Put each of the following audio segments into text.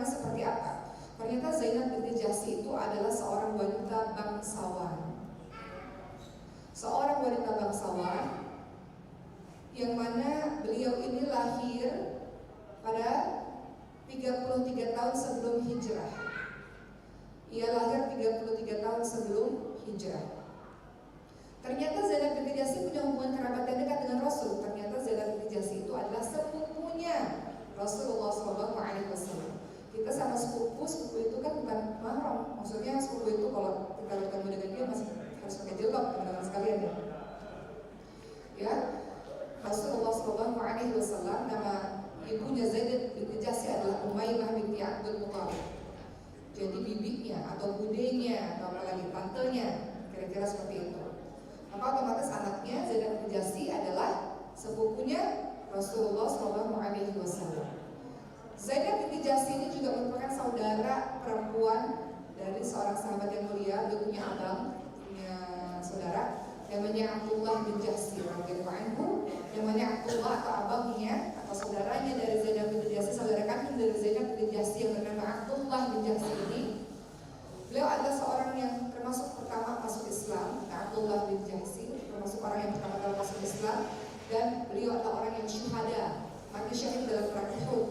seperti apa? Ternyata Zainab binti Jahsy itu adalah seorang wanita bangsawan. Seorang wanita bangsawan yang mana beliau ini lahir pada 33 tahun sebelum hijrah. Ia lahir 33 tahun sebelum hijrah. Ternyata Zainab binti Jahsy punya hubungan kerabat yang dekat dengan Rasul. Ternyata Zainab binti Jahsy itu adalah sepupunya Rasulullah SAW. Kita sama sepupu itu kan bukan mahram. Maksudnya sepupu itu kalau kita bertemu dengan dia masih harus pakai jilbab, teman-teman sekalian ya. Ya, Rasulullah SAW, nama ibunya Zainab binti Jahsy adalah Umayyah binti Abdul Muttalib. Jadi bibinya atau budenya atau apalagi tantenya, kira-kira seperti itu. Maka otomatis anaknya Zainab binti Jahsy adalah sepupunya Rasulullah SAW. Zainab binti Jahsy ini juga merupakan saudara perempuan dari seorang sahabat yang mulia. Dia punya abang, punya saudara namanya Abdullah bin Jahsy radhiyallahu anhu. Namanya Abdullah atau abangnya atau saudaranya dari Zainab binti Jahsy, saudara kandung dari Zainab binti Jahsy yang bernama Abdullah bin Jahsy ini. Beliau adalah seorang yang termasuk pertama masuk Islam. Abdullah bin Jahsy termasuk orang yang pertama kali masuk Islam, dan beliau adalah orang yang syuhada, mati syahid dalam perang Uhud.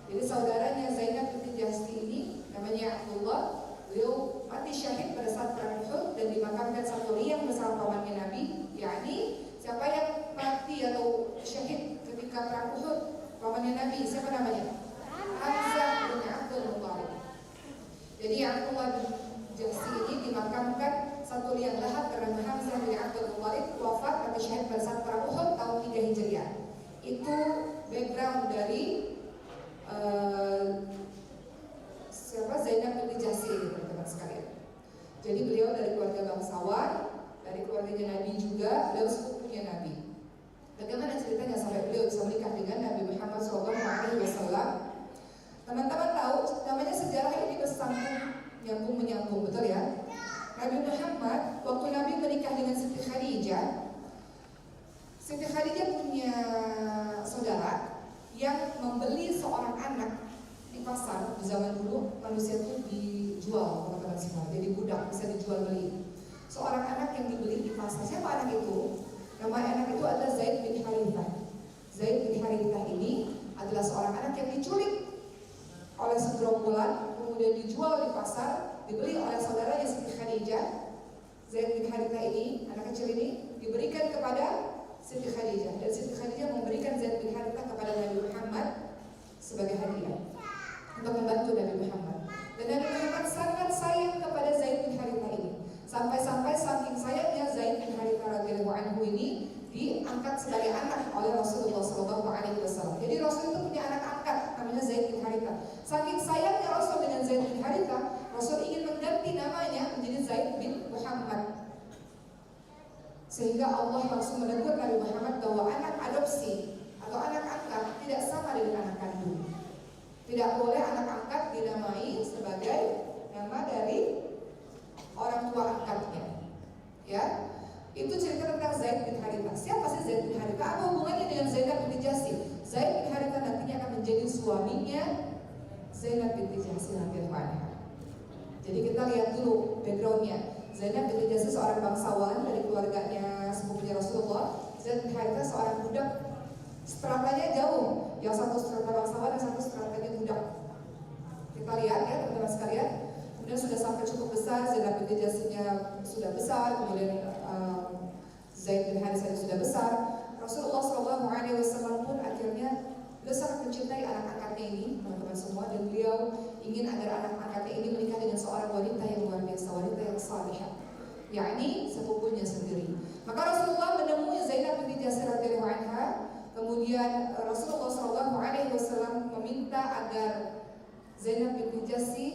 Jadi saudaranya Zainab binti Jahsy ini namanya Abdullah. Beliau mati syahid pada saat perang Uhud dan dimakamkan satu liang bersama pamannya Nabi. Yakni siapa yang mati atau syahid ketika perang Uhud? Pamannya Nabi. Siapa namanya? Hamzah bin Abdul Muttalib. Jadi Abdullah bin Jahsy ini dimakamkan satu liang lahat karena Hamzah bin Abdul Muttalib wafat mati syahid pada saat perang Uhud tahun 3 Hijriah. Itu background dari siapa Zainab binti Jahsy ini, teman-teman sekalian. Jadi beliau dari keluarga bangsawan, dari keluarganya Nabi juga, beliau sepupunya Nabi. Bagaimana ceritanya sampai beliau bisa menikah dengan Nabi Muhammad SAW? Teman-teman tahu, namanya sejarah ini bersambung, nyambung menyambung, betul ya? Nabi Muhammad waktu Nabi menikah dengan Siti Khadijah, Siti Khadijah punya saudara yang membeli seorang anak di pasar. Di zaman dulu manusia itu dijual, teman-teman semua, jadi budak, bisa dijual beli. Seorang anak yang dibeli di pasar. Siapa anak itu? Nama anak itu adalah Zaid bin Harithah. Zaid bin Harithah ini adalah seorang anak yang diculik oleh segerombolan, kemudian dijual di pasar, dibeli oleh saudaranya Siti Khadijah. Zaid bin Harithah ini, anak kecil ini, diberikan kepada Siti Khadijah, dan Siti Khadijah memberikan Zaid bin Harithah kepada Nabi Muhammad sebagai hadiah untuk membantu Nabi Muhammad. Dan Nabi Muhammad sangat sayang kepada Zaid bin Harithah ini. Sampai-sampai saking sayangnya Zaid bin Harithah radhiyallahu anhu ini diangkat sebagai anak oleh Rasulullah SAW. Jadi Rasul itu punya anak angkat namanya Zaid bin Harithah. Saking sayangnya Rasul dengan Zaid bin Harithah, Rasul ingin mengganti namanya menjadi Zaid bin Muhammad. Sehingga Allah langsung menegur Nabi Muhammad bahwa anak adopsi atau anak angkat tidak sama dengan anak kandung. Tidak boleh anak angkat dinamai sebagai nama dari orang tua angkatnya. Ya, itu cerita tentang Zaid bin Harithah. Siapa sih Zaid bin Harithah? Apa hubungannya dengan Zainab binti Jahsy? Zaid bin Harithah nantinya akan menjadi suaminya Zainab binti Jahsy radhiyallahu anha. Jadi kita lihat dulu backgroundnya. Zainab binti Jahsy seorang bangsawan dari keluarganya sepupunya Rasulullah. Zaid bin Harithah seorang budak, stratanya jauh. Yang satu strata bangsawan, yang satu stratanya budak. Kita lihat ya teman-teman sekalian. Kemudian sudah sampai cukup besar, Zainab binti Jahsy-nya sudah besar, kemudian Zaid bin Harithah sudah besar. Rasulullah SAW pun akhirnya beliau sangat mencintai anak angkatnya ini, teman-teman semua, dan beliau ingin agar anak angkatnya ini menikah dengan seorang wanita yang luar biasa, wanita yang salihah, yakni sepupunya sendiri. Maka Rasulullah menemui Zainab binti Jahsy radhiyallahu anha. Kemudian Rasulullah SAW meminta agar Zainab binti Jahsy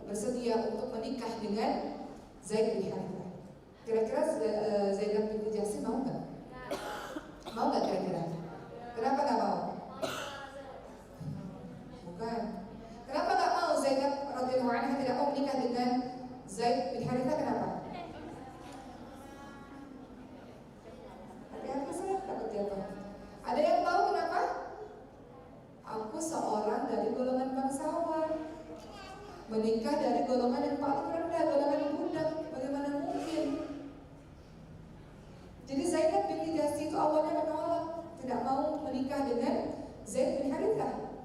bersedia untuk menikah dengan Zaid bin Harithah. Kira-kira Zainab binti Jahsy mau nggak? Mau nggak kira-kira? Kenapa nggak mau? Bukan. Kenapa nggak mau Zainab radhiyallahu anha tidak mau menikah dengan Zaid bin Harithah? Kenapa? Hati-hati, saya takut jatuh. Ada yang tahu kenapa? Aku seorang dari golongan bangsawan. menikah dari golongan yang paling rendah, golongan budak. Bagaimana mungkin? Jadi Zainab binti Jahsy itu awalnya menolak, tidak mau menikah dengan Zaid bin Harithah.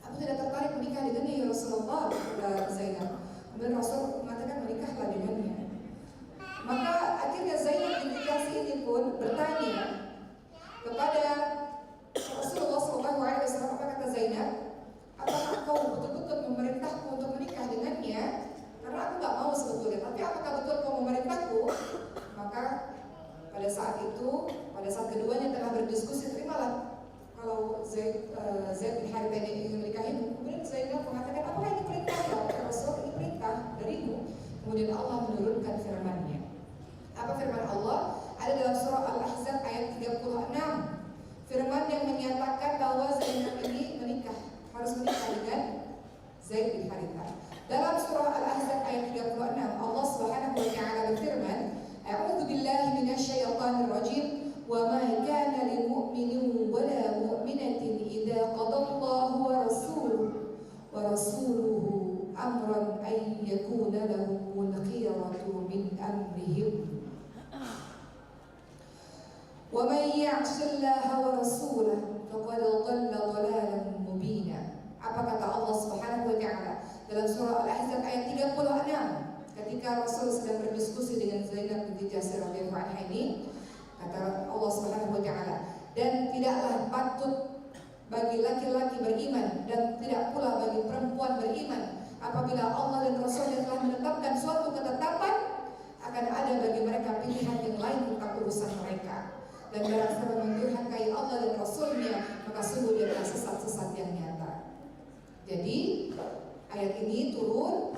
Aku tidak tertarik menikah dengannya ya Rasulullah, kata Zainab. Kemudian Rasul mengatakan menikahlah dengannya. Maka akhirnya Zainab binti Jahsy ini pun bertanya kepada Rasulullah SAW, apa kata Zainab? Apakah kau betul-betul memerintahku untuk menikah dengannya? Karena aku gak mau sebetulnya, tapi apakah betul kau memerintahku? Maka pada saat itu, pada saat keduanya tengah berdiskusi, terimalah kalau Zaid bin Harithah ini ingin menikahimu. Kemudian Zainab mengatakan, apakah ini perintah? Ya Rasul, ini perintah darimu. Kemudian Allah menurunkan firman-Nya. Apa firman Allah? Ada dalam surah Al-Ahzab ayat 36. Firman yang menyatakan bahwa Zainab ini harus menikah dengan Zaid bin Harithah. Dalam surah Al-Ahzab ayat 36, Allah Subhanahu wa taala berfirman, A'udzu billahi minasyaitonir rajim, wa ma kana lil mu'minin wa la mu'minatin idza qadallahu wa rasuluhu amran ay yakuna lahumul khiyaratu min amrihim. Wa man ya'sillaha wa rasulahu faqad dhalla dhalalan mubina. Apa kata Allah Subhanahu wa taala dalam surah Al-Ahzab ayat 36? Ketika Rasul sedang berdiskusi dengan Zainab binti Jahsy radhiyallahu anha ini, kata Allah Subhanahu wa taala, dan tidaklah patut bagi laki-laki beriman dan tidak pula bagi perempuan beriman apabila Allah dan Rasul-Nya telah menetapkan suatu ketetapan, akan ada bagi mereka pilihan yang lain tentang urusan mereka. Dan barang siapa mendurhakai Allah dan Rasul-Nya, maka sungguh dia adalah sesat-sesat yang nyata. Jadi ayat ini turun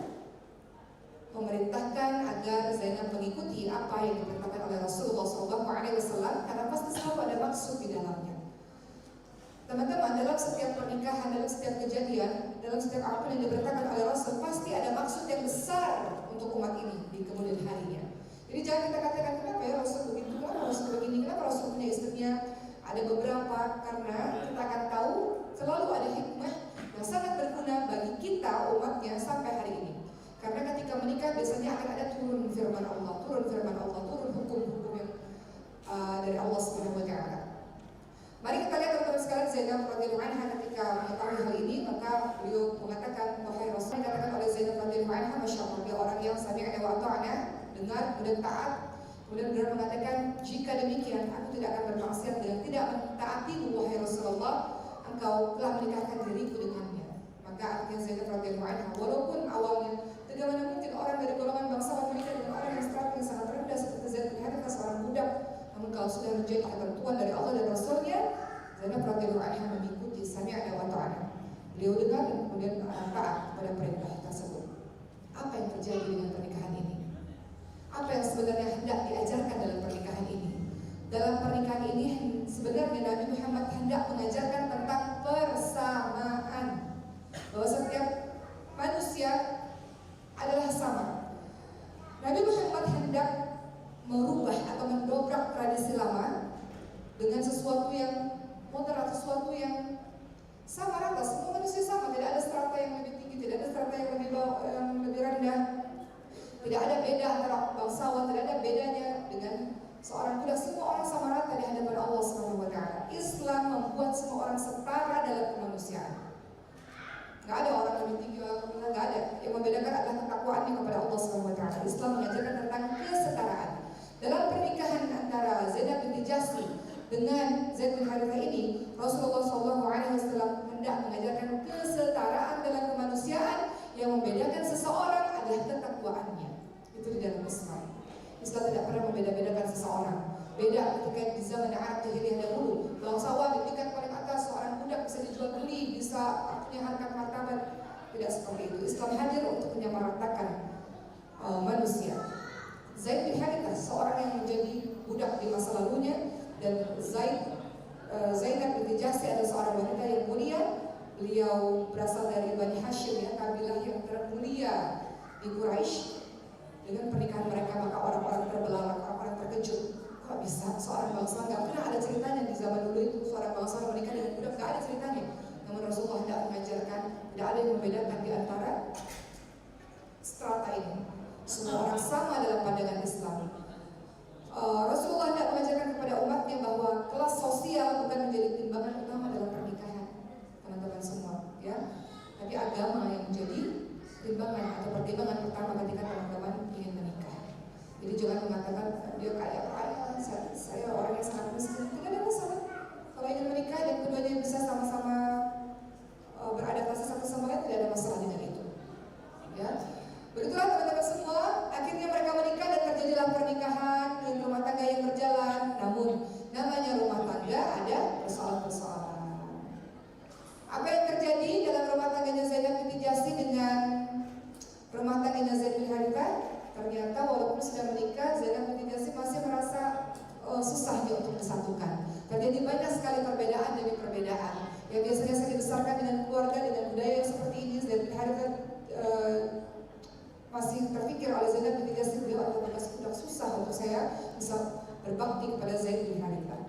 memerintahkan agar Zainab mengikuti apa yang diperintahkan oleh Rasulullah SAW, karena pasti selalu ada maksud di dalamnya. Teman-teman, dalam setiap pernikahan, dalam setiap kejadian, dalam setiap apa yang diperintahkan oleh Rasul, pasti ada maksud yang besar untuk umat ini di kemudian harinya. Jadi jangan kita katakan, kenapa ya Rasul begitu, kenapa Rasul begini, kenapa Rasul punya istrinya ada beberapa, karena kita akan tahu selalu ada hikmah yang sangat berguna bagi kita umatnya sampai hari ini. Karena ketika menikah biasanya akan ada turun firman Allah, turun hukum-hukum yang dari Allah Subhanahu wa taala. Mari kita lihat teman-teman sekalian, Zainab radhiyallahu anha ketika mengetahui hal ini, maka beliau mengatakan, wahai Rasul, dikatakan oleh Zainab radhiyallahu anha, masya Allah, dia orang yang sami'na wa ata'na, dengar kemudian taat. Kemudian beliau mengatakan, jika demikian aku tidak akan bermaksiat dengan tidak mentaatimu wahai Rasulullah, engkau telah menikahkan diriku dengannya. Maka artinya Zainab radhiyallahu anha, walaupun awalnya bagaimana mungkin orang dari golongan bangsawan menikah dengan orang yang statusnya sangat rendah seperti Zaid bin Harithah, seorang budak. Namun kalau sudah menjadi ketentuan dari Allah dan Rasul-Nya, Zainab radhiyallahu anha mengikuti sami'na wa ta'ana. Beliau dengar dan kemudian taat kepada perintah tersebut. Apa yang terjadi dengan pernikahan ini? Apa yang sebenarnya hendak diajarkan dalam pernikahan ini? Dalam pernikahan ini sebenarnya Nabi Muhammad hendak mengajarkan tentang persamaan, bahwa setiap manusia adalah sama. Nabi Muhammad hendak merubah atau mendobrak tradisi lama dengan sesuatu yang moderat, sesuatu yang sama rata. Semua manusia sama, tidak ada strata yang lebih tinggi, tidak ada strata yang lebih bawah, yang lebih rendah. Tidak ada beda antara bangsawan, tidak ada bedanya dengan seorang budak. Semua orang sama rata di hadapan Allah Subhanahu wa taala. Islam membuat semua orang setara dalam kemanusiaan. Nggak ada orang lebih tinggi, orang rendah, nggak ada. Yang membedakan adalah ketakwaannya kepada Allah Subhanahu wa taala. Islam mengajarkan tentang kesetaraan. Dalam pernikahan antara Zainab binti Jahsy dengan Zaid bin Harithah ini, Rasulullah SAW hendak mengajarkan kesetaraan dalam kemanusiaan. Yang membedakan seseorang adalah ketakwaannya. Itu di dalam Islam. Islam tidak pernah membeda-bedakan seseorang. Beda ketika di zaman Arab jahiliyah dahulu, bangsawan di tingkat paling atas, seorang budak bisa dijual beli, bisa punya harkat martabat. Tidak seperti itu. Islam hadir untuk menyamaratakan manusia. Zaid bin Harithah, seorang yang menjadi budak di masa lalunya, dan Zainab binti Jahsy adalah seorang wanita yang mulia. Beliau berasal dari Bani Hashim, ya, kabilah yang termulia di Quraisy. Dengan pernikahan mereka maka orang-orang terbelalak, orang-orang terkejut. Kok bisa seorang bangsawan? Gak pernah ada ceritanya di zaman dulu itu seorang bangsawan menikah dengan budak, gak ada ceritanya. Namun Rasulullah tidak mengajarkan, tidak ada yang membedakan di antara strata ini. Semua orang sama dalam pandangan Islam. Rasulullah tidak mengajarkan kepada umatnya bahwa kelas sosial bukan menjadi timbangan utama dalam pernikahan, teman-teman semua, ya. Tapi agama yang menjadi timbangan atau pertimbangan pertama ketika teman-teman ingin menikah. Jadi jangan mengatakan dia kaya raya, saya orang yang sangat miskin. Tidak ada masalah. Kalau ingin menikah dan keduanya bisa sama-sama beradaptasi satu sama lain, tidak ada masalah dengan itu. Ya. Begitulah teman-teman semua, akhirnya mereka menikah dan terjadilah pernikahan dan rumah tangga yang berjalan. Namun namanya rumah tangga ada persoalan-persoalan. Apa yang terjadi dalam rumah tangganya Zainab binti Jahsy dengan rumah tangganya Zaid bin Harithah? Ternyata walaupun sudah menikah, Zainab binti Jahsy masih merasa susahnya untuk disatukan. Terjadi banyak sekali perbedaan demi perbedaan. Yang biasanya saya dibesarkan dengan keluarga dengan budaya yang seperti ini, Zaid bin Harithah masih terpikir oleh Zainab binti Jahsy, beliau adalah bekas budak susah untuk saya bisa berbakti kepada Zaid bin Harithah.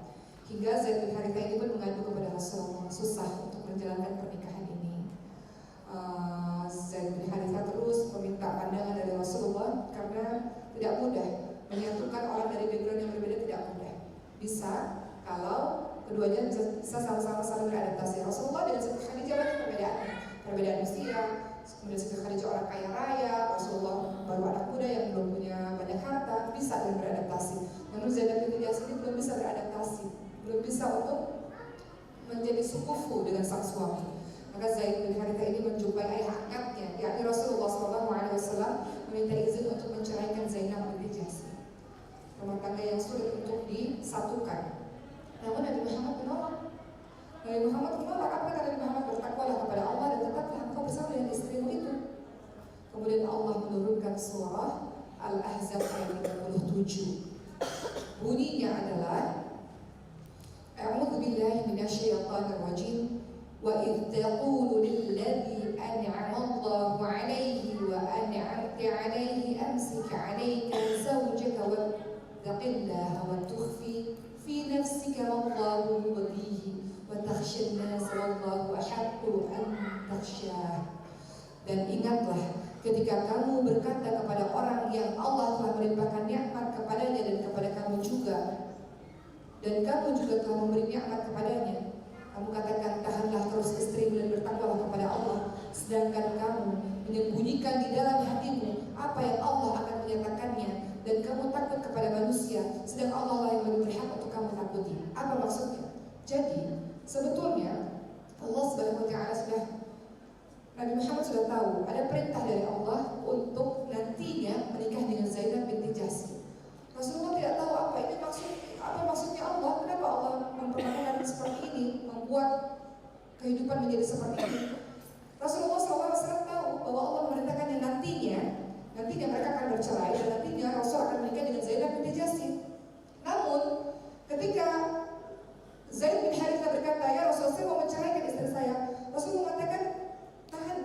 Hingga Zaid bin Harithah ini pun mengadu kepada Rasulullah, susah untuk menjalankan pernikahan ini. Zaid bin Harithah terus meminta pandangan dari Rasulullah karena tidak mudah menyatukan orang dari background yang berbeda, tidak mudah. Bisa kalau keduanya bisa sama-sama saling beradaptasi. Rasulullah dengan Siti Khadijah banyak perbedaan usia. Kemudian Siti Khadijah orang kaya raya, Rasulullah baru anak muda yang belum punya banyak harta, bisa dan beradaptasi. Namun Zainab binti Jahsy ini belum bisa beradaptasi, belum bisa untuk menjadi sekufu dengan sang suami. Maka Zaid bin Harithah ini menjumpai ayah angkatnya, yakni Rasulullah SAW, meminta izin untuk menceraikan Zainab binti Jahsy. Rumah tangga yang sulit untuk disatukan. Namun Nabi Muhammad menolak. Nabi Muhammad menolak. Apa kata Nabi Muhammad? Bertakwalah kepada Allah dan tetaplah engkau bersama dengan istrimu itu. Kemudian Allah menurunkan surah Al-Ahzab ayat 37. Bunyinya adalah A'udzu billahi minasyaitonir rajim. Wa idh taqulu lilladzi an'ama Allahu 'alaihi wa an'amta 'alaihi amsik 'alaika zawjaka wattaqillaha wa tukhfi fi nafsika wallahu mubdihi wa takhsha an-nas wallahu ahaqqu an takhshah. Dan ingatlah ketika kamu berkata kepada orang yang Allah telah melimpahkan nikmat kepadanya dan kepada kamu juga, dan kamu juga telah memberi nikmat kepadanya, kamu katakan tahanlah terus istrimu dan bertakwalah kepada Allah, sedangkan kamu menyembunyikan di dalam hatimu apa yang Allah akan menyatakannya, dan kamu takut kepada manusia, sedang Allah lah yang lebih berhak untuk kamu takuti. Apa maksudnya? Jadi sebetulnya Allah Subhanahu wa Ta'ala sudah, Nabi Muhammad sudah tahu ada perintah dari Allah untuk nantinya menikah dengan Zainab binti Jahsy. Rasulullah tidak tahu apa maksudnya Allah, kenapa Allah memperlakukan seperti ini, membuat kehidupan menjadi seperti ini. Rasulullah SAW tahu bahwa Allah memerintahkannya nantinya mereka akan bercerai dan nantinya Rasul akan menikah dengan Zainab binti Jahsy. Namun ketika Zaid bin Harithah berkata, ya Rasul, saya mau menceraikan istri saya, Rasul mengatakan, tahan,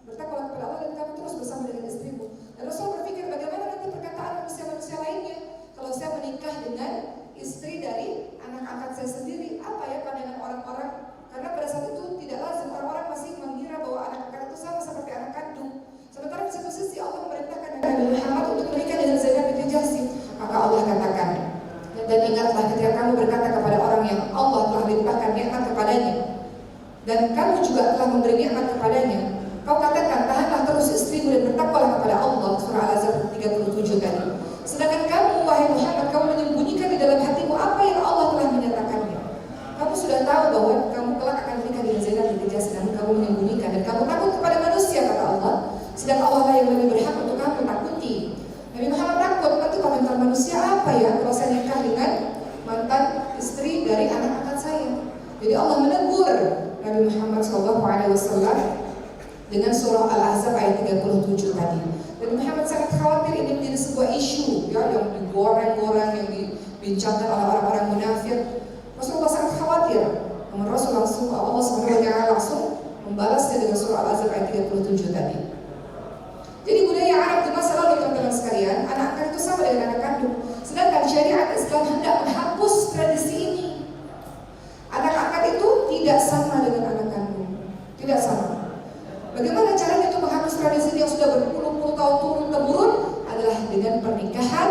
bertakwalah kepada Allah dan kamu terus bersama dengan istrimu. Dan Rasul berpikir bagaimana nanti perkataan manusia-manusia lainnya kalau saya menikah dengan istri dari anak angkat saya sendiri. Apa ya pandangan orang-orang? Karena pada saat itu tidak lazim, orang-orang masih mengira bahwa anak angkat itu sama seperti anak kandung. Sementara di satu sisi Allah memerintahkan Nabi Muhammad untuk menikah dengan Zainab binti Jahsy. Maka Allah katakan, dan ingatlah ketika kamu berkata kepada orang yang Allah telah limpahkan nikmat kepadanya, dan kamu juga telah memberi nikmat kepadanya, kau katakan tahanlah terus istrimu dan bertakwalah kepada Allah. Surah Al-Ahzab 37 tadi. Sedangkan kamu, wahai Muhammad, kamu menyembunyikan di dalam hatimu apa yang Allah telah menyatakannya. Kamu sudah tahu bahwa kamu kelak akan menikah dengan Zainab binti Jahsy, namun kamu menyembunyikan dan kamu takut kepada manusia, kata Allah. Sedang Allah lah yang lebih berhak untuk kamu takuti. Nabi Muhammad takut, nanti komentar manusia apa ya kalau saya nikah dengan mantan istri dari anak angkat saya. Jadi Allah menegur Nabi Muhammad SAW dengan surah Al-Ahzab ayat 37 tadi. Nabi Muhammad sangat khawatir ini menjadi sebuah isu ya, yang digoreng-goreng, yang dibincangkan oleh orang-orang munafik. Rasulullah sangat khawatir. Namun Rasul langsung, Allah SWT langsung membalasnya dengan surah Al-Ahzab ayat 37 tadi. Jadi budaya Arab di masa lalu, teman-teman sekalian, anak angkat itu sama dengan anak kandung. Sedangkan syariat Islam hendak menghapus tradisi ini. Anak angkat itu tidak sama dengan anak kandung, tidak sama. Bagaimana caranya untuk menghapus tradisi yang sudah berpuluh-puluh tahun turun-temurun? Adalah dengan pernikahan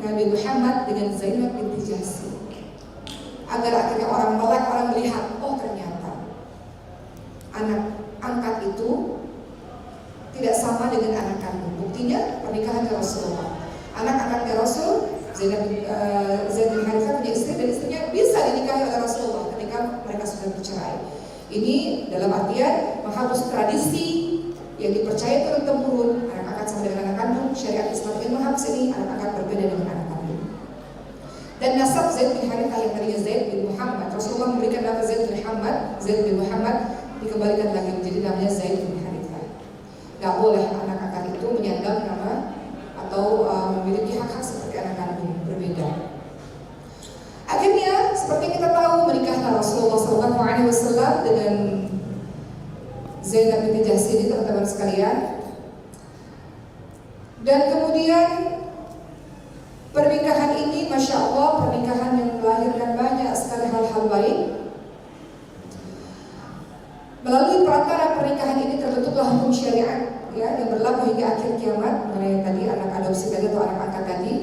Nabi Muhammad dengan Zainab binti Jahsy. Agar akhirnya orang melek, orang melihat, oh ternyata anak angkat itu tidak sama dengan anak kandung. Buktinya pernikahan Rasulullah. Anak angkatnya Rasul, Zaid bin Harithah punya istri, dan istrinya bisa dinikahi oleh Rasulullah ketika mereka sudah bercerai. Ini dalam artian menghapus tradisi yang dipercaya turun-temurun, anak angkat sama dengan anak kandung. Syariat Islam yang menghapus ini, anak angkat berbeda dengan anak kandung. Dan nasab Zaid bin Harithah yang tadinya Zaid bin Muhammad, Rasulullah memberikan nama Zaid bin Muhammad dikembalikan lagi menjadi namanya Zaid bin Harithah. Gak boleh anak angkat itu menyandang nama atau memiliki hak-hak seperti anak kandung, berbeda. Akhirnya seperti kita tahu menikahlah Rasulullah SAW dengan Zainab binti Jahsy ini, teman-teman sekalian. Dan kemudian pernikahan ini, Masya Allah, pernikahan yang melahirkan banyak sekali hal-hal baik. Melalui perantara pernikahan ini terbentuklah hukum syariat yang berlaku hingga akhir kiamat mengenai tadi anak adopsi tadi atau anak angkat tadi.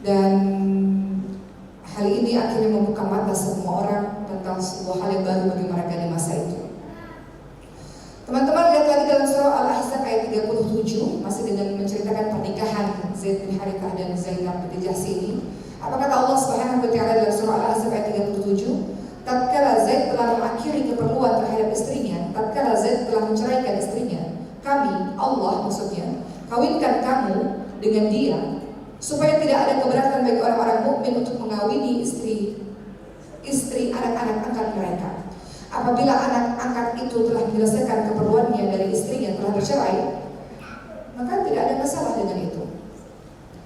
Dan hal ini akhirnya membuka mata semua orang tentang sebuah hal yang baru bagi mereka di masa itu. Teman-teman lihat lagi dalam surah Al-Ahzab ayat 37, masih dengan menceritakan pernikahan Zaid bin Harithah dan Zainab binti Jahsy ini. Apa kata Allah Subhanahu wa taala dalam surah Al-Ahzab ayat 37? Tatkala Zaid telah mengakhiri keperluan terhadap istrinya, tatkala Zaid telah menceraikan istrinya, kami, Allah maksudnya, kawinkan kamu dengan dia supaya tidak ada keberatan bagi orang-orang mukmin untuk mengawini istri anak-anak angkat mereka. Apabila anak angkat itu telah menyelesaikan keperluannya dari istrinya telah bercerai, maka tidak ada masalah dengan itu.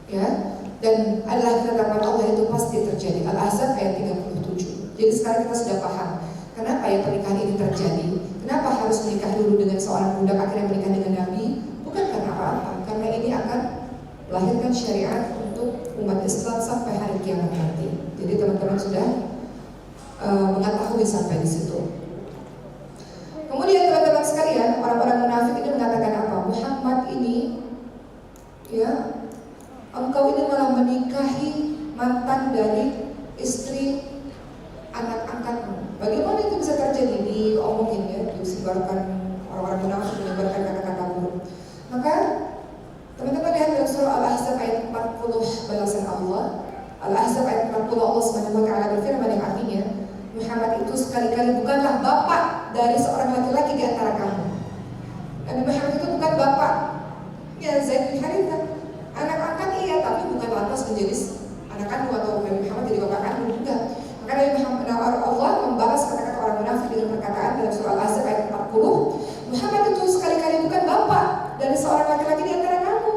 Ya, dan adalah ketetapan Allah itu pasti terjadi. Al-Ahzab ayat 37. Jadi sekarang kita sudah paham kenapa ya pernikahan ini terjadi. Kenapa harus menikah dulu dengan seorang budak akhirnya menikah dengan Nabi? Bukan karena apa-apa, karena ini akan melahirkan syariat untuk umat Islam sampai hari kiamat nanti. Jadi teman-teman sudah mengetahui sampai di situ. Kemudian teman-teman sekalian, orang-orang munafik ini mengatakan apa? Muhammad ini, ya, engkau ini malah menikahi mantan dari istri anak angkatmu. Bagaimana itu bisa terjadi? Diomongin ya, disebarkan orang-orang munafik menyebarkan kata-kata buruk. Maka teman-teman lihat dalam surah Al-Ahzab ayat 40 balasan Allah. Al-Ahzab ayat 40 Allah Subhanahu wa taala berfirman yang artinya Muhammad itu sekali-kali bukanlah bapak dari seorang laki-laki di antara kamu. Nabi Muhammad itu bukan bapak ya Zaid bin Harithah. Anak angkat iya, tapi bukan lantas menjadi anak kandung atau Nabi Muhammad jadi bapak kandung, enggak. Maka Nabi Muhammad Allah membalas kata-kata orang munafik dengan perkataan dalam surah Al-Ahzab ayat 40, Muhammad itu sekali-kali bukan bapak dari seorang laki-laki di antara kamu,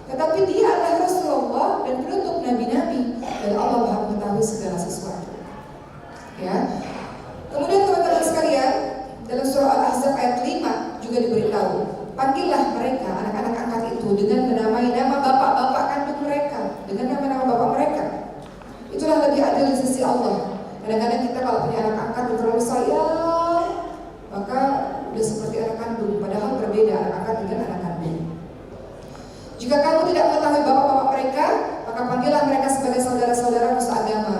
tetapi dia adalah Rasulullah dan penutup nabi-nabi, dan Allah Maha mengetahui segala sesuatu. Ya. Kemudian teman-teman sekalian, dalam surah Al-Ahzab ayat 5 juga diberitahu, panggillah mereka anak-anak angkat itu dengan menamai nama bapak-bapak kandung mereka, dengan nama-nama bapak mereka. Itulah lebih adil di sisi Allah. Kadang-kadang kita kalau punya anak angkat yang terlalu sayang, maka udah seperti anak kandung, padahal berbeda anak angkat dengan anak kandung. Jika kamu tidak mengetahui bapak-bapak mereka, maka panggillah mereka sebagai saudara-saudara seagama.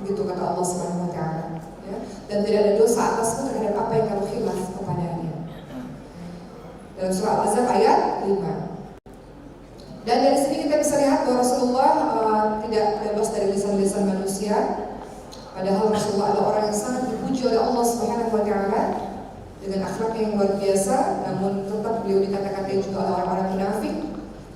Begitu kata Allah Subhanahu wa taala. Ya. Dan tidak ada dosa atasmu terhadap apa yang kamu khilaf kepadanya. Dalam surah Al-Ahzab ayat 5. Dan dari sini kita bisa lihat bahwa Rasulullah tidak bebas dari lisan-lisan manusia. Padahal Rasulullah adalah orang yang sangat dipuji oleh Allah Subhanahu wa taala dengan akhlak yang luar biasa, namun tetap beliau dikata-katai juga oleh orang-orang munafik.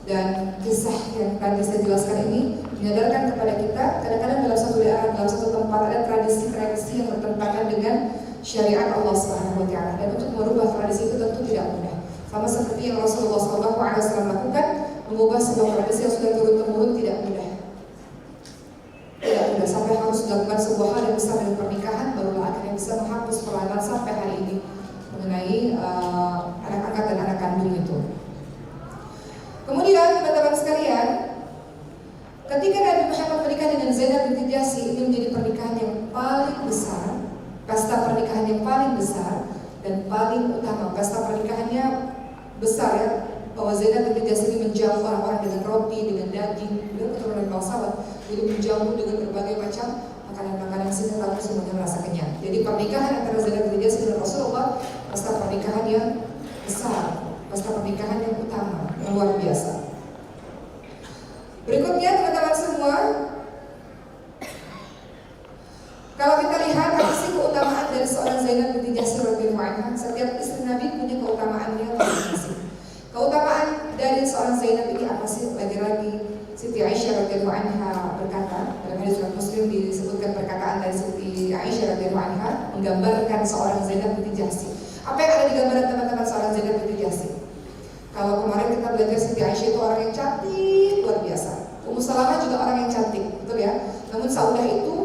Dan kisah yang tadi saya jelaskan ini menyadarkan kepada kita, kadang-kadang dalam satu daerah, dalam satu tempat ada tradisi-tradisi yang bertentangan dengan syariat Allah Subhanahu wa taala. Dan untuk merubah tradisi itu tentu tidak mudah. Sama seperti yang Rasulullah SAW lakukan, mengubah sebuah tradisi yang sudah turun-temurun tidak mudah. Tidak mudah, sampai harus dilakukan sebuah hal yang besar dari pernikahan, barulah akhirnya bisa menghapus perlahan sampai hari ini mengenai anak angkat dan anak kandung itu. Kemudian teman-teman sekalian, ketika Nabi Muhammad menikah dengan Zainab binti Jahsy, ini menjadi pernikahan yang paling besar, pesta pernikahan yang paling besar dan paling utama, pesta besar ya, bahwa Zainab binti Jahsy ini menjamu orang-orang dengan roti, dengan daging, beliau keturunan bangsawan, jadi menjamu dengan berbagai macam makanan-makanan sehingga tamu semuanya merasa kenyang. Jadi pernikahan antara Zainab binti Jahsy dan Rasulullah pesta pernikahan yang besar, pesta pernikahan yang utama, yang luar biasa. Berikutnya teman-teman semua, kalau kita lihat apa sih keutamaan dari seorang Zainab binti Jahsy radhiyallahu anha? Setiap istri Nabi punya keutamaannya masing-masing. Keutamaan dari seorang Zainab ini apa sih? Lagi-lagi Siti Aisyah radhiyallahu anha berkata, dalam hadis riwayat Muslim disebutkan perkataan dari Siti Aisyah radhiyallahu anha menggambarkan seorang Zainab binti Jahsy. Apa yang ada di gambaran teman-teman seorang Zainab binti Jahsy? Kalau kemarin kita belajar Siti Aisyah itu orang yang cantik luar biasa. Ummu Salamah juga orang yang cantik, betul ya. Namun Saudah itu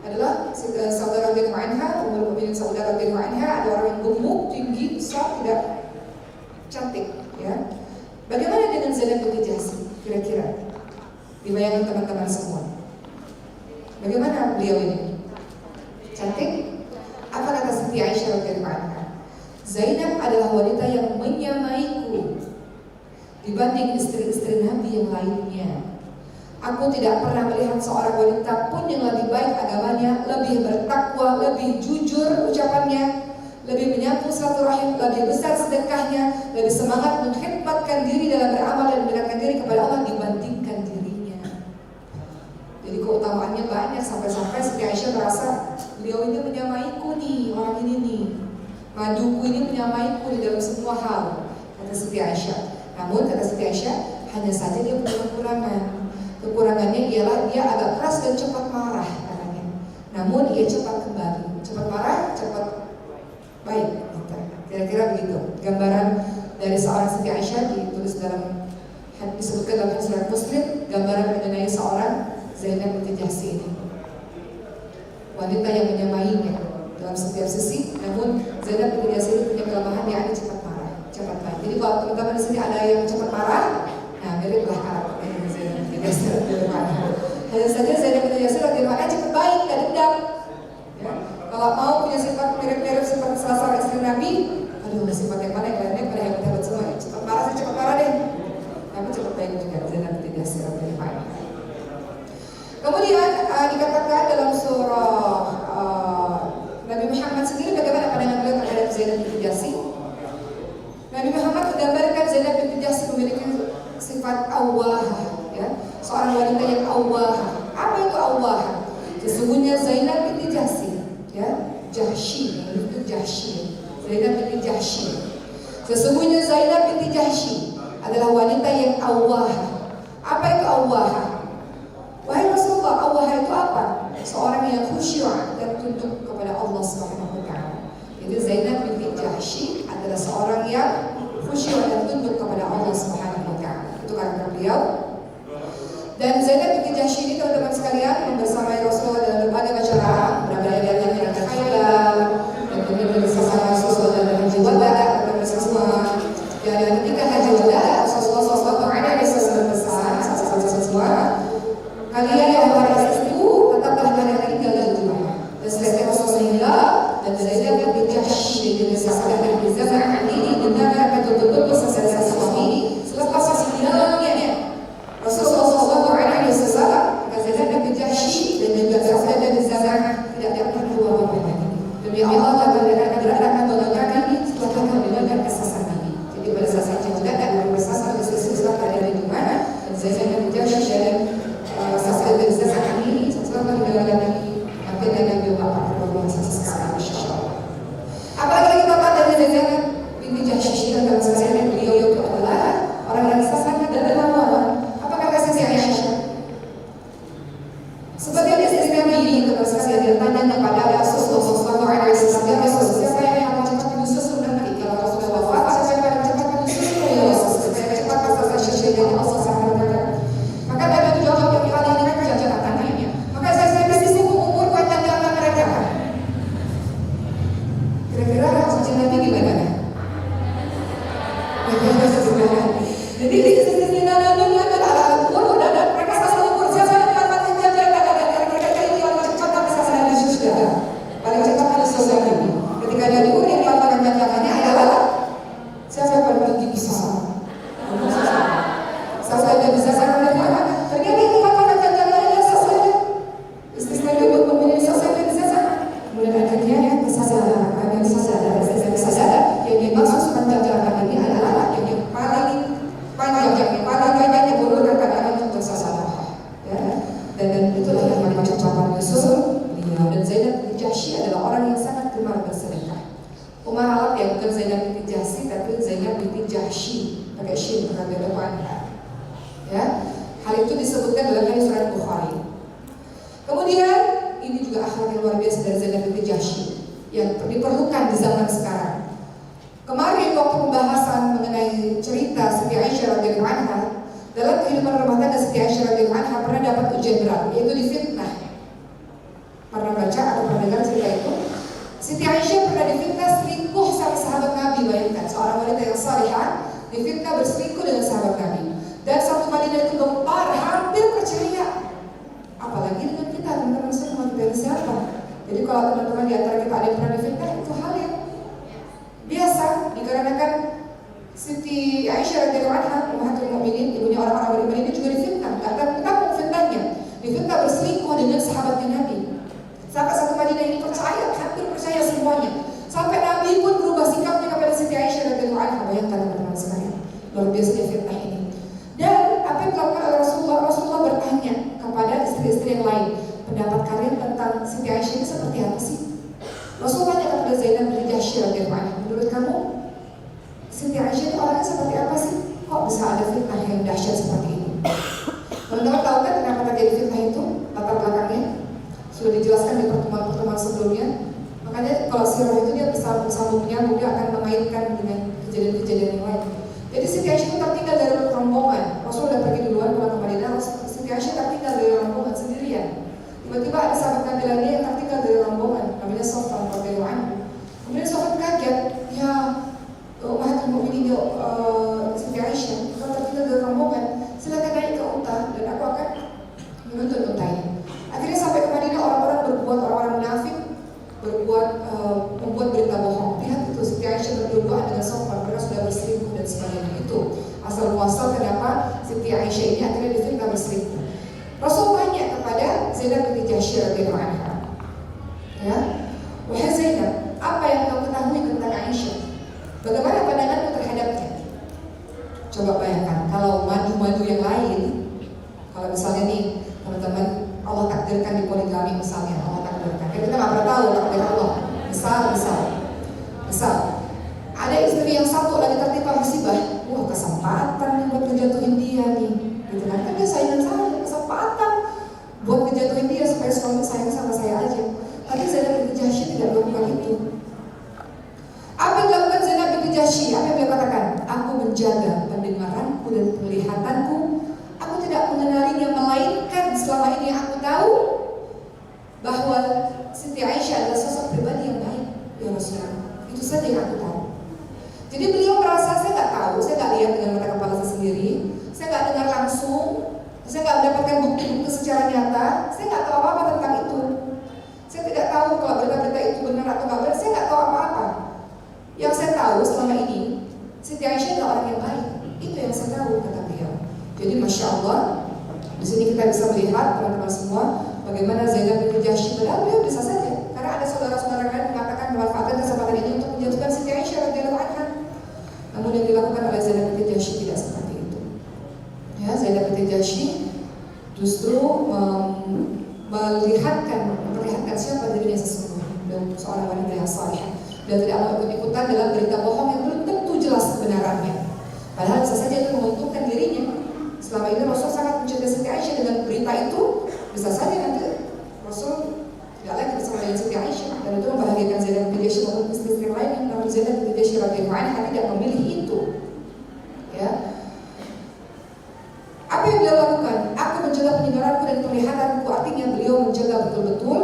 adalah Saudah radhiyallahu anha, Ummul Mukminin Saudah radhiyallahu anha, ada orang yang gemuk, tinggi, besar, tidak cantik, ya. Bagaimana dengan Zainab binti Jahsy? Kira-kira dibayangkan teman-teman semua. Bagaimana beliau ini? Cantik? Apa kata Siti Aisyah radhiyallahu anha? Zainab adalah wanita yang menyamaiku dibanding istri-istri Nabi yang lainnya. Aku tidak pernah melihat seorang wanita pun yang lebih baik agamanya, lebih bertakwa, lebih jujur ucapannya, lebih menyambung silaturahim, lebih besar sedekahnya, lebih semangat mengkhidmatkan diri dalam beramal dan mendekatkan diri kepada Allah dibandingkan dirinya. Jadi keutamaannya banyak, sampai-sampai Siti Aisyah merasa beliau ini menyamaiku nih, orang ini nih, maduku ini menyamaiku di dalam semua hal, kata Siti Aisyah. Namun kata Siti Aisyah, hanya saja dia punya kekurangan. Kekurangannya ialah dia agak keras dan cepat marah katanya. Namun ia cepat kembali, cepat marah, cepat baik. Kira-kira begitu gambaran dari seorang Siti Aisyah ditulis dalam, disebutkan dalam hadis riwayat Muslim, gambaran mengenai seorang Zainab binti Jahsy ini. Wanita yang menyamainya dalam setiap sisi, namun Zainab binti Jahsy ini punya kelemahan, yakni cepat marah, cepat baik. Jadi kalau teman-teman di sini ada yang cepat marah, nah miriplah karakternya dengan Zainab binti Jahsy radhiyallahu anha. Hanya saja Zainab binti Jahsy radhiyallahu anha cepat baik, tidak dendam. Ya. Kalau mau punya sifat mirip-mirip seperti salah seorang istri Nabi, aduh sifat yang mana yang lainnya pada hebat-hebat semua. Cepat marah sih cepat marah deh, tapi cepat baik juga Zainab binti Jahsy radhiyallahu anha. Kemudian dikatakan dalam surah Nabi Muhammad sendiri bagaimana pandangan beliau terhadap Zainab binti Jahsy. Nabi Muhammad menggambarkan Zainab binti Jahsy memiliki sifat awwahah, ya, seorang wanita yang awwahah. Apa itu awwahah? Sesungguhnya Zainab binti Jahsy, ya, Jahsy, itu Jahsy, Zainab binti Jahsy. Sesungguhnya Zainab binti Jahsy adalah wanita yang awwahah. Apa itu awwahah? Wahai Rasulullah, awwahah itu apa? Seorang yang khusyuk dan tunduk kepada Allah Subhanahu wa taala. Jadi Zainab binti Jahsy adalah seorang yang khusyuk dan tunduk kepada Allah Subhanahu wa taala. Itu karakter beliau. Dan Zainab binti Jahsy ini teman-teman sekalian yang bersamai Rasulullah dalam berbagai acara, berbagai dari yang khayal, dan kemudian bersama Rasulullah dalam haji wada, teman-teman semua. Dan ketika haji wada, Rasulullah SAW berpesan semua, kalian yang waris itu tetaplah kalian tinggal di rumah. Dan setiap Rasulullah dan Zainab binti Jahsy dengan sahabat di zaman ini benar-benar betul-betul bersama suami selepas meninggalnya Rasulullah SAW. Zainab binti Jahsy dan juga sahabat di zaman tidak pernah keluar rumah. Demi Allah tidak akan melanggar setelah kami mendengar kesaksian Nabi. Jadi pada saat juga ada bersama sesuatu ada di mana dan Zainab binti Jahsy dan sahabat di zaman ini setelah mendengar Nabi akhirnya Nabi Muhammad SAW. Apalagi kita tahu dari Zainab binti Jahsy dan Zainab beliau itu adalah orang yang sangat dermawan. Apa kata Siti Aisyah? Sebagai istri Nabi, ketika dia tanya kepada Rasulullah SAW, siapa yang akan cepat menyusul nanti kalau Rasulullah wafat? Siapa yang cepat menyusul? Ya Rasulullah, saya cepat pasal syahid dari Allah SWT. Maka Nabi menjawab yang paling ini kan jajan tanahnya. Maka saya kasih umur panjangkan mereka. Kira-kira reaksi Nabi gimana? Jadi istri Nabi adalah umur dan mereka selalu umur siapa yang akan menjaga mereka ini paling cepat bisa di surga, paling cepat di surga ini. Ketika dia diuji tantangan tantangannya adalah siapa yang lagi bisa. Saya bisa saya ternyata ini kata jalannya saya. Istri saya juga memilih saya bisa. Kemudian akhirnya saya sadar. Yang dimaksud sepanjang jalan ini adalah yang paling panjang, yang paling banyak berurut adalah untuk bersasaran. Ya. Dan itulah yang macam ucapan Yesus. Dan Zainab binti Jahsy adalah orang yang sangat gemar bersedekah. Umar Halab ya, bukan Zainab binti Jahsy, tapi Zainab binti Jahsy pakai shin radhiyallahu anha. Ya, hal itu disebutkan dalam hadis surat Bukhari. Kemudian ini juga akhlak yang luar biasa dari Zainab binti Jahsy yang diperlukan di zaman sekarang. Kemarin waktu pembahasan mengenai cerita Siti Aisyah radhiyallahu anha, dalam kehidupan rumah tangga Siti Aisyah radhiyallahu anha pernah dapat ujian berat, yaitu difitnah. Pernah baca atau pernah dengar cerita itu? Siti Aisyah pernah difitnah selingkuh sama sahabat Nabi. Bayangkan, seorang wanita yang salihah difitnah berselingkuh dengan sahabat Nabi. Dan satu Madinah itu gempar, hampir percaya. Apalagi dengan kita, teman-teman semua, kita ini siapa? Jadi kalau teman-teman di antara kita ada yang pernah difitnah, itu hal yang biasa, dikarenakan Siti Aisyah radhiyallahu anha, ummahatul mukminin, ibunya orang-orang beriman ini juga difitnah. Dan betapa fitnahnya, difitnah berselingkuh dengan sahabatnya Nabi. Sampai satu Madinah ini percaya, hampir percaya semuanya. Sampai Nabi pun berubah sikapnya kepada Siti Aisyah radhiyallahu anha. Bayangkan teman-teman sekalian, luar biasa fitnah ini. Dan apa yang dilakukan oleh Rasulullah? Rasulullah bertanya kepada istri-istri yang lain, pendapat kalian tentang Siti Aisyah ini seperti apa sih? Rasulullah tanya kepada Zainab binti Jahsy radhiyallahu anha, menurut kamu Siti Aisyah ini orangnya seperti apa sih? Kok bisa ada fitnah yang dahsyat seperti ini? Teman-teman tahu kan kenapa terjadi fitnah itu? Latar belakangnya sudah dijelaskan di pertemuan-pertemuan sebelumnya. Makanya kalau sirah itu dia bersambung menyambung, dia akan mengaitkan dengan kejadian-kejadian yang lain. Jadi Siti Aisyah itu tertinggal dari rombongan. Rasul sudah pergi duluan pulang ke Madinah. Siti Aisyah tertinggal dari rombongan sendirian. Tiba-tiba ada sahabat Nabi lainnya yang tertinggal dari rombongan, namanya Sofwan radhiyallahu anhu. Kemudian Sofwan kaget, ya ummahatul mukminin Siti Aisyah, kalau tertinggal dari rombongan, silakan naik ke unta dan aku akan menuntun untanya. Akhirnya sampai ke Madinah, orang-orang munafik membuat berita bohong. Lihat itu, Siti Aisyah berdua dengan Sofwan, mereka sudah berselingkuh dan sebagainya. Itu asal muasal kenapa Siti Aisyah ini akhirnya difitnah berselingkuh. Rasul tanya kepada Zainab binti Jahsy radhiyallahu anha, ya, wahai Zainab, apa yang kamu ketahui tentang Aisyah? Bagaimana pandanganmu terhadapnya? Coba bayangkan, kalau madu-madu yang lain, kalau misalnya nih teman-teman, Allah takdirkan di poligami misalnya, Allah takdirkan. Kita nggak pernah tahu takdir Allah. Misal, ada istri yang satu lagi tertimpa musibah, wah kesempatan nih buat ngejatuhin dia nih, gitu kan? Kan dia saingan saya, kesempatan buat ngejatuhin dia supaya suami sayang sama saya aja. Tapi Zainab binti Jahsy tidak melakukan itu. Apa yang dilakukan Zainab binti Jahsy? Apa yang dia katakan? Aku menjaga pendengaranku dan penglihatanku. Aku tidak mengenalinya, melainkan selama ini aku tahu bahwa Siti Aisyah adalah sosok pribadi yang baik, ya Rasulullah. Itu saja yang aku tahu. Jadi beliau merasa, saya nggak tahu, saya nggak lihat dengan mata kepala saya sendiri, saya nggak dengar langsung, saya nggak mendapatkan bukti-bukti secara nyata, saya nggak tahu apa-apa tentang itu. Saya tidak tahu kalau berita-berita itu benar atau nggak benar, saya nggak tahu apa-apa. Yang saya tahu selama ini, Siti Aisyah adalah orang yang baik. Itu yang saya tahu, kata beliau. Jadi Masya Allah, di sini kita bisa melihat teman-teman semua bagaimana Zainab binti Jahsy, padahal beliau bisa saja, karena ada saudara-saudara lain mengatakan memanfaatkan kesempatan ini untuk menjatuhkan Siti Aisyah radhiyallahu anha. Namun yang dilakukan oleh Zainab binti Jahsy tidak seperti itu. Ya, Zainab binti Jahsy justru memperlihatkan siapa dirinya sesungguhnya, dan seorang wanita yang salihah. Dan tidak mau ikut-ikutan dalam berita bohong yang belum tentu jelas kebenarannya. Padahal bisa saja itu menguntungkan dirinya. Selama ini Rasul sangat mencintai Siti Aisyah, dengan berita itu bisa saja nanti Rasul tidak lagi bersama dengan Siti Aisyah, dan itu membahagiakan Zainab binti Jahsy maupun istri-istri lain. Namun Zainab binti Jahsy radhiyallahu anha tidak memilih itu. Ya. Apa yang beliau lakukan? Aku menjaga pendengaranku dan penglihatanku, artinya beliau menjaga betul-betul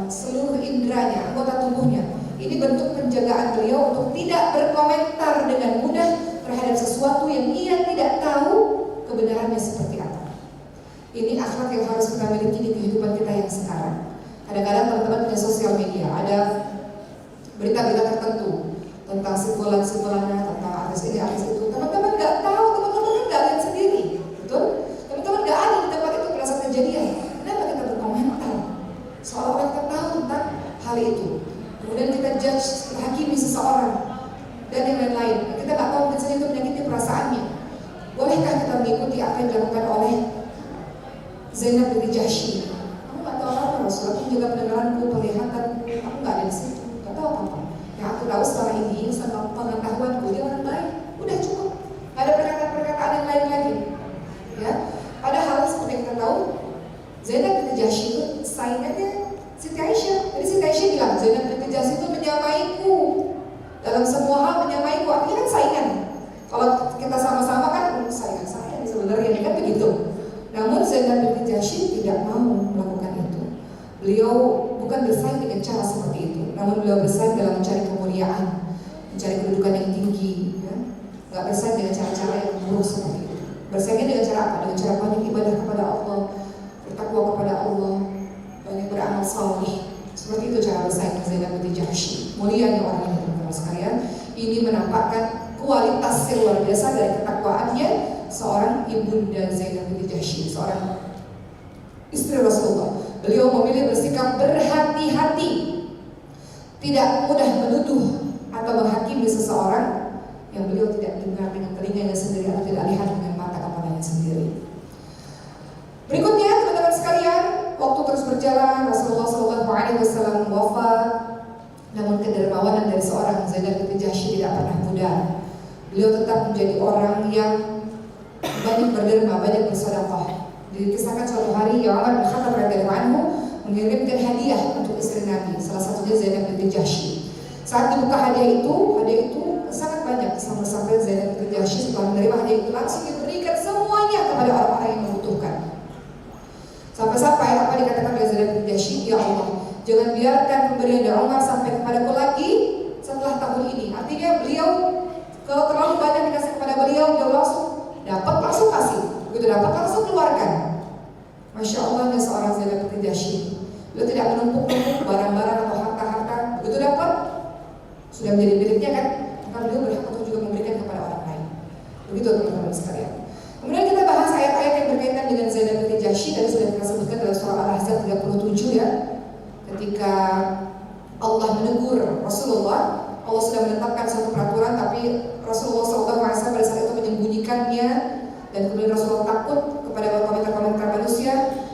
seluruh indranya, anggota tubuhnya. Ini bentuk penjagaan beliau untuk tidak berkomentar dengan mudah terhadap sesuatu yang ia tidak tahu kebenarannya seperti apa. Ini akhlak yang harus kita miliki di kehidupan kita yang sekarang. Kadang-kadang teman-teman punya sosial media, ada berita-berita tertentu, tentang simpulan-simpulannya, tentang artis ini, artis itu. Teman-teman nggak tahu, teman-teman kan nggak lihat sendiri, betul? Teman-teman nggak ada di tempat itu pada saat kejadian. Kenapa kita berkomentar? Seolah-olah kita tahu tentang hal itu. Kemudian kita judge, hakimi seseorang dan yang lain-lain. Kita nggak tahu mungkin saja itu menyakiti perasaannya. Bolehkah kita mengikuti apa yang dilakukan oleh Zainab binti Jahsy? Aku nggak tahu apa Rasul, aku juga pendengaranku, penglihatanku, aku nggak ada di situ, nggak tahu apa-apa. Yang aku tahu setelah ini, setelah pengetahuanku, dia orang baik, udah cukup. Nggak ada perkataan-perkataan yang lain lagi. Ya, padahal seperti yang kita tahu, Zainab binti Jahsy itu saingannya Siti Aisyah. Jadi Siti Aisyah bilang, Zainab binti Jahsy itu menyamaiku dalam semua hal, menyamaiku, artinya kan saingan. Kalau kita sama-sama kan saingan sebenarnya kan begitu. Namun Zainab binti Jahsy tidak mau melakukan itu. Beliau bukan bersaing dengan cara seperti itu, namun beliau bersaing dalam mencari kemuliaan, mencari kedudukan yang tinggi, ya. Gak bersaing dengan cara-cara yang buruk seperti itu. Bersaingnya dengan cara apa? Dengan cara banyak ibadah kepada Allah, bertakwa kepada Allah, banyak beramal saleh. Seperti itu cara bersaing Zainab binti Jahsy. Mulianya orang ini, teman-teman sekalian. Ini menampakkan kualitas yang luar biasa dari ketakwaannya seorang ibunda Zainab binti Jahsy, seorang istri Rasulullah. Beliau memilih bersikap berhati-hati, tidak mudah menuduh atau menghakimi seseorang yang beliau tidak dengar dengan telinganya sendiri atau tidak lihat dengan mata kepalanya sendiri. Berikutnya, teman-teman sekalian, waktu terus berjalan, Rasulullah SAW wafat. Namun kedermawanan dari seorang Zainab binti Jahsy tidak pernah pudar. Beliau tetap menjadi orang yang banyak berderma, banyak bersedekah. Dikisahkan suatu hari Umar bin Khattab radhiyallahu anhu mengirimkan hadiah untuk istri Nabi, salah satunya Zainab binti Jahsy. Saat dibuka hadiah itu sangat banyak, sampai Zainab binti Jahsy setelah menerima hadiah itu langsung diberikan semuanya kepada orang-orang yang membutuhkan. Sampai-sampai apa dikatakan oleh Zainab binti Jahsy, ya Allah, jangan biarkan pemberian dari Umar sampai kepadaku lagi setelah tahun ini. Artinya beliau kalau terlalu banyak dikasih kepada beliau langsung dapat langsung kasih, begitu dapat langsung keluarkan. Masya Allahnya seorang Zainab binti Jahsy. Beliau tidak menumpuk-numpuk barang-barang atau harta-harta. Begitu dapat sudah menjadi miliknya kan, maka beliau berhak untuk juga memberikan kepada orang lain. Begitu teman-teman sekalian. Kemudian kita bahas ayat-ayat yang berkaitan dengan Zainab binti Jahsy. Tadi sudah kita sebutkan dalam surah Al-Ahzab 37 ya. Ketika Allah menegur Rasulullah, Allah sudah menetapkan suatu peraturan, tapi Rasulullah SAW pada saat itu menyembunyikannya, dan kemudian Rasulullah takut kepada komentar-komentar manusia.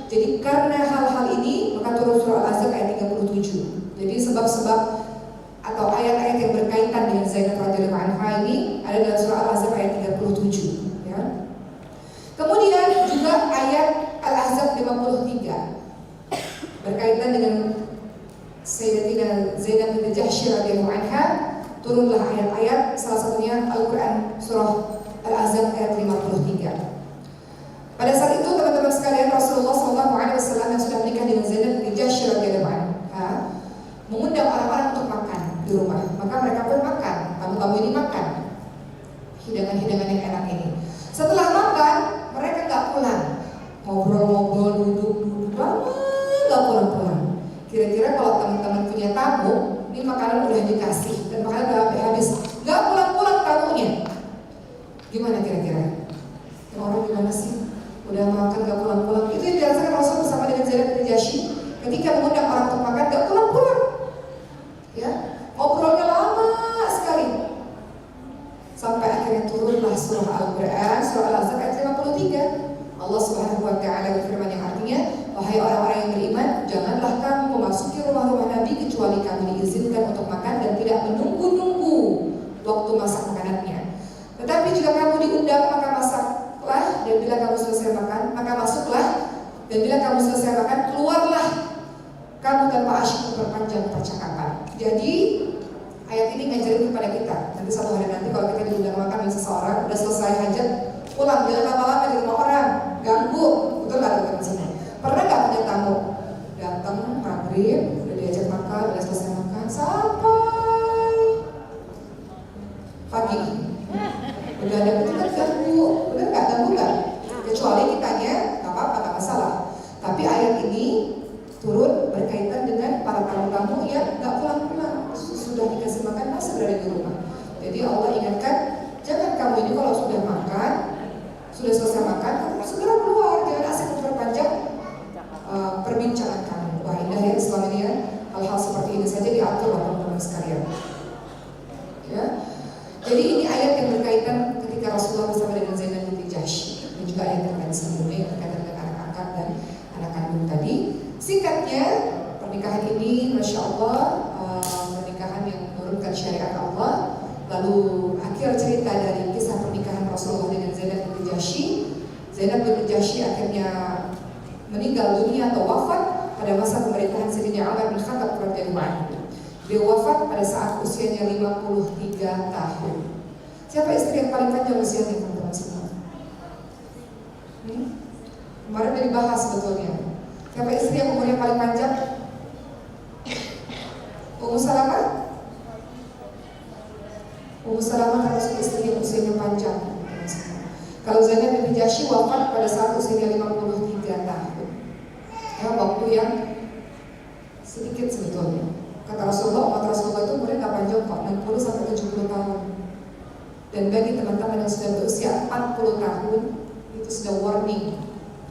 Jadi karena hal-hal ini maka turun surah Al-Ahzab ayat 37. Jadi sebab-sebab atau ayat-ayat yang berkaitan dengan Zainab radhiyallahu anha ini ada dalam surah Al-Ahzab ayat 37 ya. Kemudian juga ayat Al-Ahzab 53 berkaitan dengan Sayyidatina Zainab binti Jahsy radhiyallahu anha. Turunlah ayat-ayat, salah satunya Al-Quran surah Al-Ahzab ayat 53. Pada saat itu teman-teman sekalian, Rasulullah SAW yang sudah menikah dengan Zainab binti Jahsy radhiyallahu anha mengundang orang-orang untuk makan di rumah. Maka mereka pun makan, tamu-tamu ini makan hidangan-hidangan yang enak ini. Setelah makan, mereka nggak pulang, ngobrol-ngobrol, duduk-duduk lama, nggak pulang-pulang. Kira-kira kalau teman-teman punya tamu, ini makanan udah dikasih dan makanan udah habis, nggak pulang-pulang tamunya, gimana kira-kira? Yang orang gimana sih? Udah makan nggak pulang-pulang. Itu yang dirasakan Rasul bersama dengan Zainab binti Jahsy ketika mengundang orang untuk makan nggak pulang-pulang. Ya, ngobrolnya lama sekali. Sampai akhirnya turunlah surah Al-Quran, surah Al-Ahzab ayat 53. Allah Subhanahu wa Ta'ala berfirman yang artinya, wahai orang-orang yang beriman, janganlah kamu memasuki rumah-rumah Nabi kecuali kamu diizinkan untuk makan dan tidak menunggu-nunggu waktu masak makanannya. Tetapi jika kamu diundang maka masaklah, dan bila kamu selesai makan maka masuklah, dan bila kamu selesai makan keluarlah kamu tanpa asyik memperpanjang percakapan. Jadi ayat ini ngajarin kepada kita, nanti satu hari nanti kalau kita diundang makan dengan seseorang, udah selesai hajat, pulang, jangan lama-lama di rumah orang, ganggu, betul nggak teman-teman sini? Pernah nggak punya tamu datang maghrib, udah diajak makan, udah selesai makan sampai pagi, udah ada itu kan ganggu, bener nggak ganggu nggak? Kecuali kitanya nggak apa-apa, nggak masalah. Tapi ayat ini turun berkaitan dengan para tamu-tamu yang nggak pulang-pulang, sudah dikasih makan masih berada di rumah. Jadi Allah ingatkan, jangan kamu ini kalau sudah makan, sudah selesai makan, segera keluar, jangan asik memperpanjang perbincangan kamu. Wah, indah ya Islam ini ya. Hal-hal seperti ini saja diatur oleh teman-teman sekalian. Ya. Jadi ini ayat yang berkaitan ketika Rasulullah bersama dengan Zainab binti Jahsy, dan juga ayat terkait sebelumnya yang berkaitan dengan anak angkat dan anak kandung tadi. Singkatnya, pernikahan ini, masya Allah, pernikahan yang menurunkan syariat Allah. Lalu akhir cerita dari kisah pernikahan Rasulullah dengan Zainab binti Jahsy. Zainab binti Jahsy akhirnya meninggal dunia atau wafat pada masa pemerintahan Sayyidina Umar bin Khattab radhiyallahu anhu. Dia wafat pada saat usianya 53 tahun. Siapa istri yang paling panjang usianya, teman-teman semua? Kemarin udah dibahas sebetulnya. Siapa istri yang umurnya paling panjang? Ummu Salamah? Ummu Salamah termasuk istri yang usianya panjang. Kalau Zainab binti Jahsy wafat pada saat usianya 53 tahun. Ya, waktu yang sedikit sebetulnya. Kata Rasulullah, umat Rasulullah itu umurnya gak panjang kok, 60 sampai 70 tahun. Dan bagi teman-teman yang sudah berusia 40 tahun, itu sudah warning.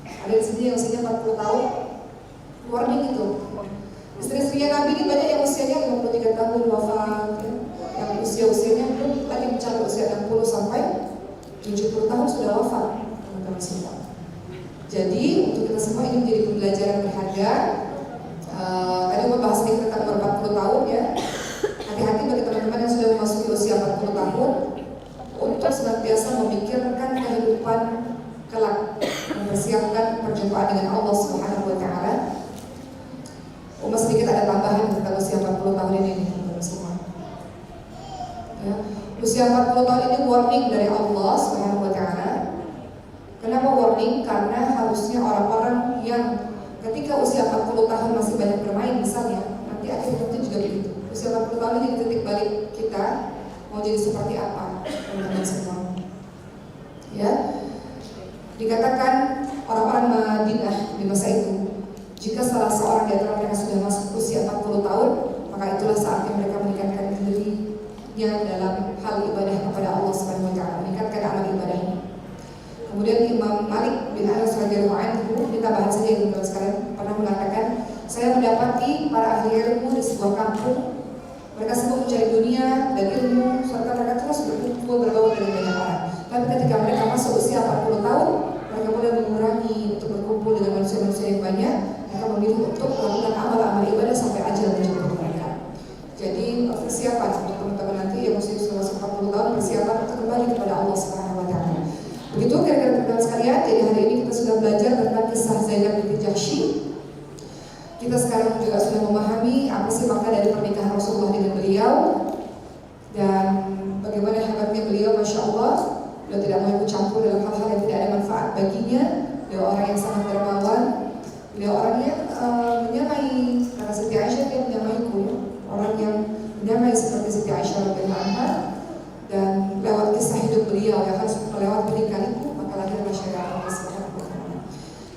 Ada di sini yang usianya 40 tahun, warning itu. Istri-istrinya Nabi ini banyak yang usianya 53 tahun wafat, ya. Yang usia-usianya belum lagi mencapai usia 60 sampai 70 tahun sudah wafat, teman-teman semua. Jadi untuk kita semua ini menjadi pembelajaran berharga. Tadi membahas sedikit tentang umur 40 tahun ya. Hati-hati bagi teman-teman yang sudah memasuki usia 40 tahun untuk senantiasa memikirkan kehidupan kelak, mempersiapkan perjumpaan dengan Allah Subhanahu wa taala. Sedikit ada tambahan tentang usia 40 tahun ini teman-teman semua. Ya. Usia 40 tahun ini warning dari Allah Subhanahu wa taala. Kenapa warning? Karena harusnya orang-orang yang ketika usia 40 tahun masih banyak bermain misalnya, nanti akhir hidup juga begitu. Usia 40 tahun ini titik balik kita mau jadi seperti apa, teman-teman semua. Ya, dikatakan orang-orang Madinah di masa itu, jika salah seorang di antara mereka sudah masuk usia 40 tahun, maka itulah saatnya mereka meningkatkan dirinya dalam hal ibadah kepada Allah Subhanahu wa taala, meningkatkan amal ibadahnya. Kemudian Imam Malik bin Anas radhiyallahu anhu, kita bahas saja teman-teman sekalian, pernah mengatakan, saya mendapati para ahli ilmu di sebuah kampung, mereka semua mencari dunia dan ilmu, serta mereka terus berkumpul bergaul dengan banyak orang. Tapi ketika mereka masuk usia 40 tahun, mereka mulai mengurangi untuk berkumpul dengan manusia-manusia yang banyak. Mereka memilih untuk melakukan amal-amal ibadah sampai ajal menjemput mereka. Jadi persiapan untuk teman-teman nanti yang usia 40 tahun, persiapan untuk kembali kepada Allah Subhanahu wa taala. Begitu kira-kira teman-teman sekalian, jadi hari ini kita sudah belajar tentang kisah Zainab binti Jahsy. Kita sekarang juga sudah memahami apa sih makna dari pernikahan Rasulullah dengan beliau dan bagaimana hebatnya beliau, masya Allah. Beliau tidak mau ikut campur dalam hal-hal yang tidak ada manfaat baginya. Beliau orang yang sangat dermawan. Beliau orang yang menyamai, karena Siti Aisyah dia menyamaiku, ya. Orang yang menyamai seperti Siti Aisyah radhiyallahu anha. Dan lewat kisah hidup beliau yang harus melewati lika-liku, maka lahirlah syariat Allah Subhanahu wa taala.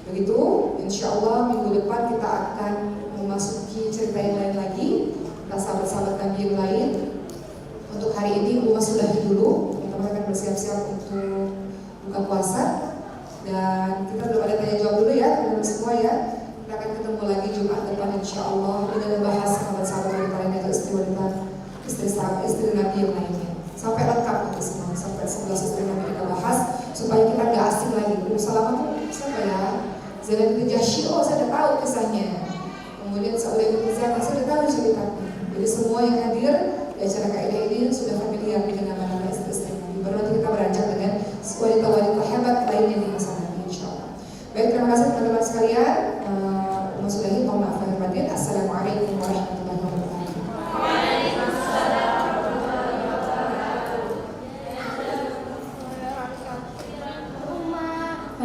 Begitu, insya Allah minggu depan kita akan memasuki cerita yang lain lagi, tentang sahabat-sahabat Nabi yang lain. Untuk hari ini Umar sudahi dulu, kita akan bersiap-siap untuk buka puasa. Dan kita belum ada tanya jawab dulu ya, teman-teman semua ya. Kita akan ketemu lagi Jumat depan insya Allah dengan membahas sahabat-sahabat wanita lain atau istri Nabi yang lainnya. Sampai lengkap itu semua, sampai 11 istri Nabi kita bahas supaya kita nggak asing lagi. Ummu Salamah itu siapa ya? Zainab binti Jahsy, oh saya sudah tahu kisahnya. Kemudian Saudah binti Zam'ah, saya sudah tahu ceritanya. Jadi semua yang hadir di acara kaidah ini sudah familiar dengan nama-nama istri-istri Nabi. Baru nanti kita beranjak dengan wanita-wanita hebat lainnya di masa nanti insya Allah. Baik, terima kasih teman-teman sekalian. Umar sudahi, mohon maaf lahir batin. Assalamualaikum warahmatullahi wabarakatuh.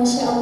Masya Allah.